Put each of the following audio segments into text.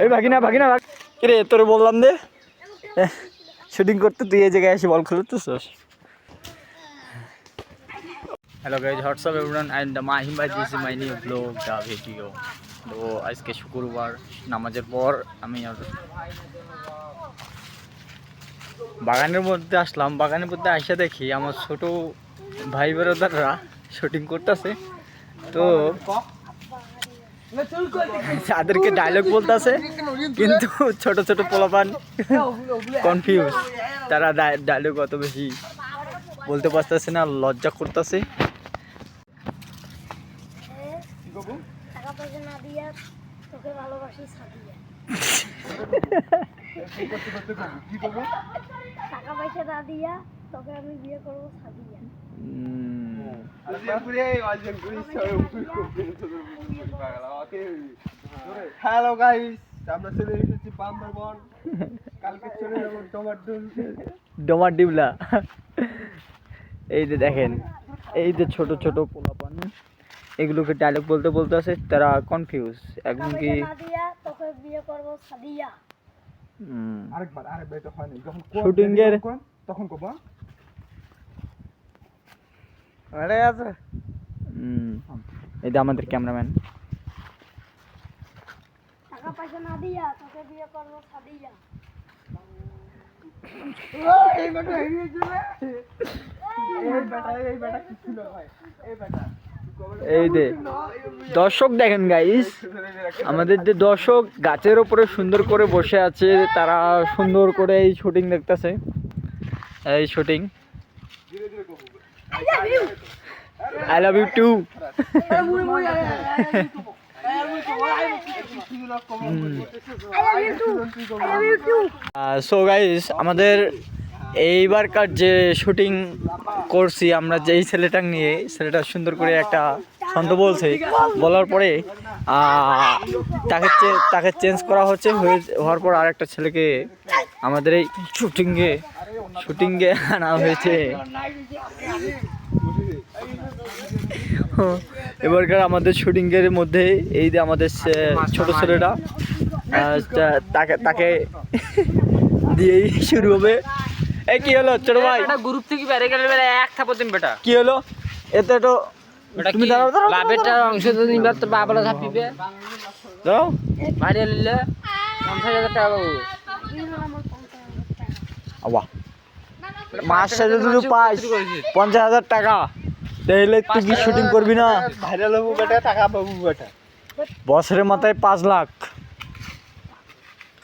এই ভাগিনা ভাগিনা কিরে তোর বললাম দে শুটিং করতে তুই এই জায়গায় এসে বল খেলতেছিস। Hello guys, what's up everyone and my invite this my new blog the video. তো আজকে শুক্রবার নামাজের পর আমি আর বাগানের মধ্যে আসলাম। বাগানের মধ্যে আসে দেখি আমার ছোট ভাই ব্রাদাররা শুটিং করতেছে। তো তাদেরকে ডায়লগ বলতেছে, কিন্তু ছোট ছোট পোলাপান কনফিউজ, তারা ডায়লগ অত বেশি বলতে পারতেছে না, লজ্জা করতেছে। টাকা পয়সা না দিয়া তোকে আমি বিয়ে করবো সাদিয়া। হ্যালো গাইস, আমরা চলে এসেছি বান্দরবন। কালকে চলে যাবো ডোমার ডিবলা। এই যে দেখেন, এই যে ছোট ছোট পোলাপান এগুলোকে ডায়লগ বলতে বলতে আছে, তারা কনফিউজ। এখন কি তোকে বিয়ে করবো সাদিয়া। আরেকবার এটা হয় না, যখন শুটিং এর তখন কব আরে আছে। এই যে আমাদের ক্যামেরাম্যান। টাকা পয়সা না দিয়া তোকে বিয়ে করবো সাদিয়া। এই বেটা কি ছিল ভাই? এই বেটা এই যে দর্শক দেখেন গাইস, আমাদের যে দর্শক গাছের উপরে সুন্দর করে বসে আছে, তারা সুন্দর করে এই শুটিং দেখতেছে। এই shooting I love you too. So guys, আমাদের এইবারকার যে শুটিং করছি আমরা, যেই ছেলেটা নিয়ে, ছেলেটা সুন্দর করে একটা ছন্দ বলছে, বলার পরে তাকে চেঞ্জ করা হওয়ার পর আরেকটা ছেলেকে আমাদের এই শুটিংয়ে আনা হয়েছে। এবারকার আমাদের শুটিংয়ের মধ্যে এই যে আমাদের ছোট ছেলেটা, তাকে দিয়েই শুরু হবে। এই কি হলো ছোট ভাই? গ্রুপ থেকে বেরিয়ে গেলে এক থাপড় দিন বেটা। কি হলো? এতে তো তুমি দাঁড়াও, লাভেরটা অংশ তো নিবার তোর বাবালা ঝাপিবে। দাও ভাইরে নিলে 50,000 টাকা পাবো। আবা মাস শেষে যদি পাস 50,000 টাকা, তাহলে তুই কি শুটিং করবি না? ভাইরাল হবো বেটা, টাকা পাবো বেটা। বছরের মাথায় 5 লাখ,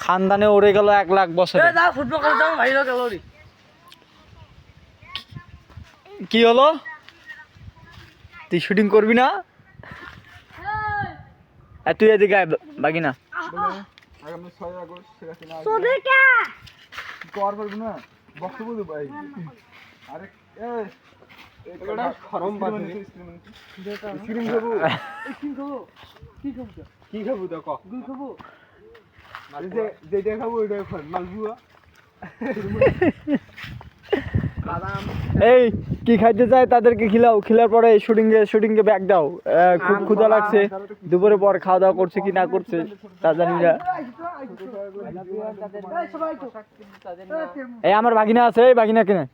খানদানে উড়ে গেল 1 লাখ বছরে। ফুটবল খেলতে যাবো ভাইরা গেল রে। কি হলো? তুই শুটিং করবি না? তুই এদিকে আয় বাগিনা। আগামী 6 আগস্ট সেখানে তোদেরকে কর করব না, বক্তব্য দেব ভাই। আরে এটা খরম বাদে স্ক্রিন খাবো। কি খাবো তো ক? গুল খাবো। মানে যেটা খাবো ওইটা খান, মালবুয়া। এই কি খাইতে চায় তাদেরকে খিলাও, খিলার পরে শুটিংয়ে ব্যাক দাও। খুব ক্ষুধা লাগছে, দুপুরে পর খাওয়া দাওয়া করছে কি না করছে তা জানি না। এই আমার ভাগিনা আছে, এই ভাগিনা কিনে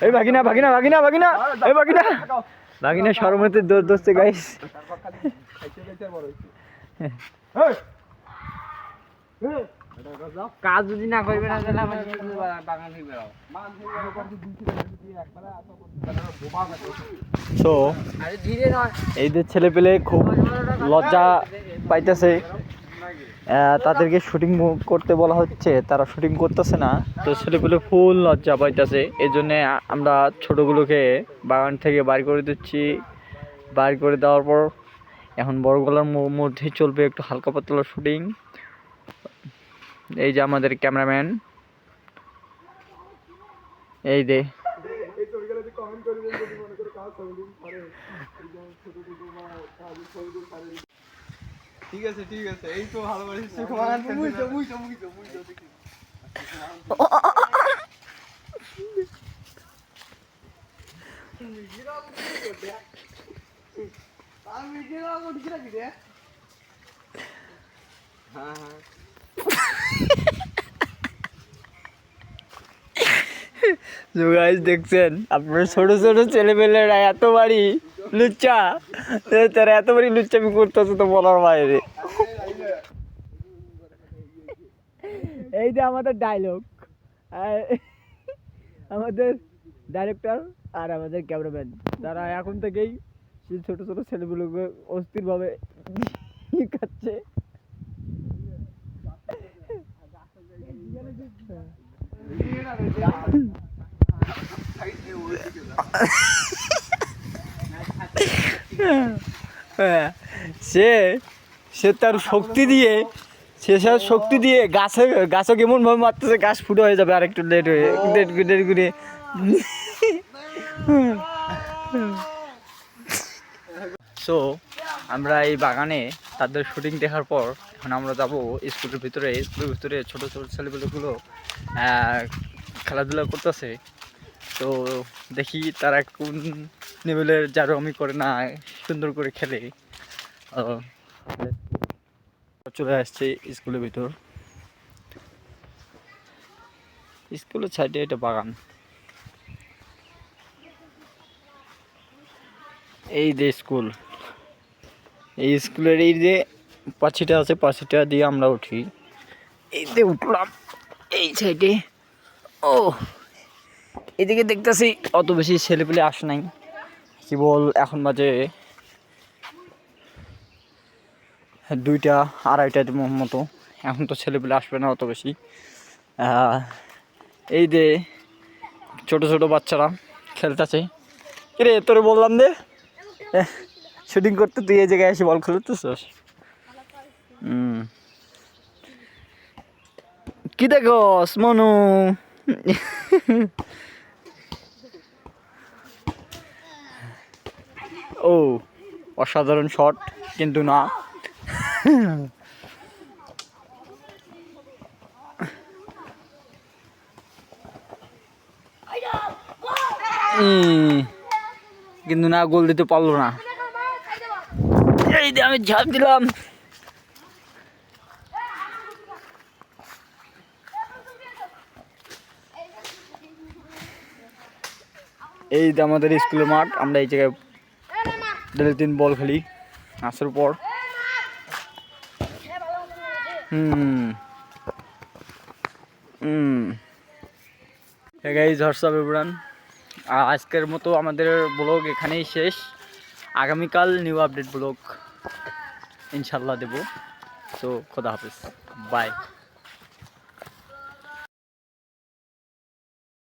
এই ভাগিনা এই ভাগিনা শরমেতে দোস্তে গাইস। কাজ যদি না করবে না তাহলে আমার বাগান থেকে বেরাও। তো আরে ধীরে নয়, এই যে ছেলে পেলে খুব লজ্জা পাইতেছে, তাদেরকে শুটিং করতে বলা হচ্ছে, তারা শুটিং করতেছে না। তো ছেলে পেলে ফুল লজ্জা পাইতেছে, এই জন্যে আমরা ছোটোগুলোকে বাগান থেকে বাইর করে দিচ্ছি। বাইর করে দেওয়ার পর এখন বড়গুলোর মধ্যেই চলবে একটু হালকা পাতলা শুটিং। এই যে আমাদের ক্যামেরাম্যান, এই যে ঠিক আছে এই তো ভালোবাসি। আমি গিরা করছি নাকি রে? হ্যাঁ হ্যাঁ তো গাইস দেখছেন আপনার ছোট ছোট ছেলেপেলেরা এত বাড়ি লুচ্চা তারা এত বাড়ি লুচ্চামি করতেছে তো বলার বাইরে। এই যে আমাদের ডায়লগ, আমাদের ডাইরেক্টর আর আমাদের ক্যামেরাম্যান, তারা এখন থেকেই সেই ছোট ছোট ছেলেগুলোকে অস্থিরভাবে খাচ্ছে। হ্যাঁ, সে সে তার শক্তি দিয়ে শক্তি দিয়ে গাছে কেমন ভাবে মারতেছে, গাছ ফুটো হয়ে যাবে আর একটু লেট করে। সো আমরা এই বাগানে তাদের শুটিং দেখার পর এখন আমরা যাব স্কুলের ভিতরে। স্কুলের ভিতরে ছোট ছোট ছেলেগুলো খেলাধুলা করতেছে। তো দেখি তারা কোন লেভেলের জারমি করে না সুন্দর করে খেলে। চলে আসছে স্কুলের ভিতর। স্কুলের সাইডে এটা বাগান। এই যে স্কুল, এই স্কুলের এই যে পাঁচিটা আছে, পাঁচিটা দিয়ে আমরা উঠি। এই যে উঠলাম এই সাইডে। ও এদিকে দেখতেছি অত বেশি ছেলেপেলে আসে নাই, কেবল এখন বাজে 2টা 2:30 মতো। এখন তো ছেলেপেলে আসবে না অত বেশি। এই যে ছোট ছোট বাচ্চারা খেলতেছে। কিরে তোরে বললাম দে শুটিং করতে, তুই এই জায়গায় এসে বল খেলতেছিস। কি দেখো মনু? ও অসাধারণ শট কিন্তু না। কিন্তু না, গোল দিতে পারলো না। এই যে আমি ঝাঁপ দিলাম। এই যে আমাদের স্কুলের মাঠ, আমরা এই জায়গায় ডেলি 3 বল খেলি আসার পর। গাইস হোয়াটসঅ্যাপ এভরিওয়ান, আজকের মতো আমাদের ব্লগ এখানেই শেষ। আগামীকাল নিউ আপডেট ব্লগ ইনশাল্লাহ দেব। তো খোদা হাফেজ, বাই।